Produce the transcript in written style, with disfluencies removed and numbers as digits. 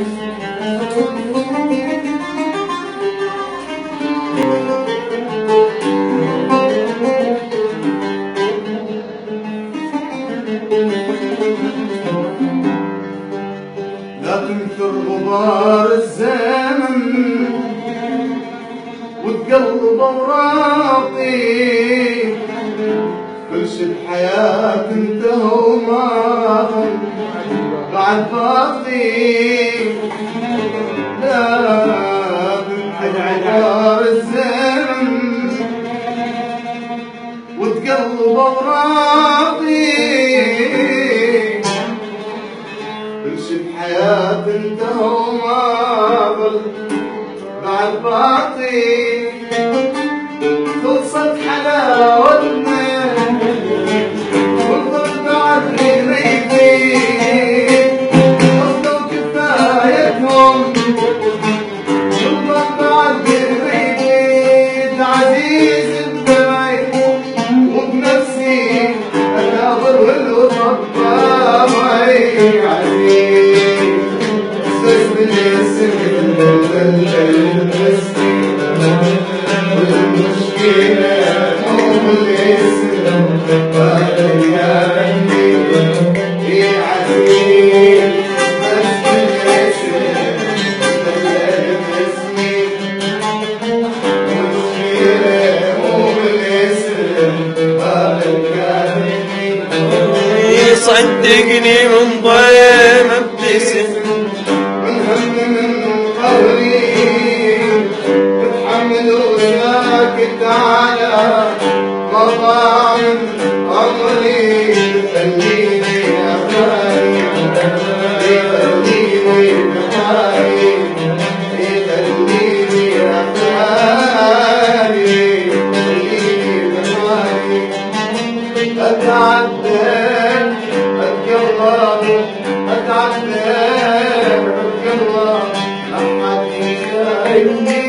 لا تنثر غبار الزمن وتقلب اوراقي، كل شي بحياة انتهى وما بعد باقي. لا تنثر غبار الزمن وتقلب اوراقي، كل شي بحياة انتهى وما بعد باقي. خلصت حلاوتنا والظل بعد غيريتي، وصلوا كفايتهم والظل بعد غيريتي. عزيز البعيد وبنفسي أناظر والوطن معي عزيز سجن الاسم والمشكلة أم الاسم وأنا يا بني يا عزيز سجن الاسم اسمي المشكلة أم الاسم وأنا يا بني. صدقني من ضيم ابتسم من هم من قهري بتحمل وساكت على مطاعم عمري. خليني يا غالي خليني يا غالي خليني يا غالي خليني يا غالي. أتعدل أتقرب أتعدل أتقرب لحد يشايفني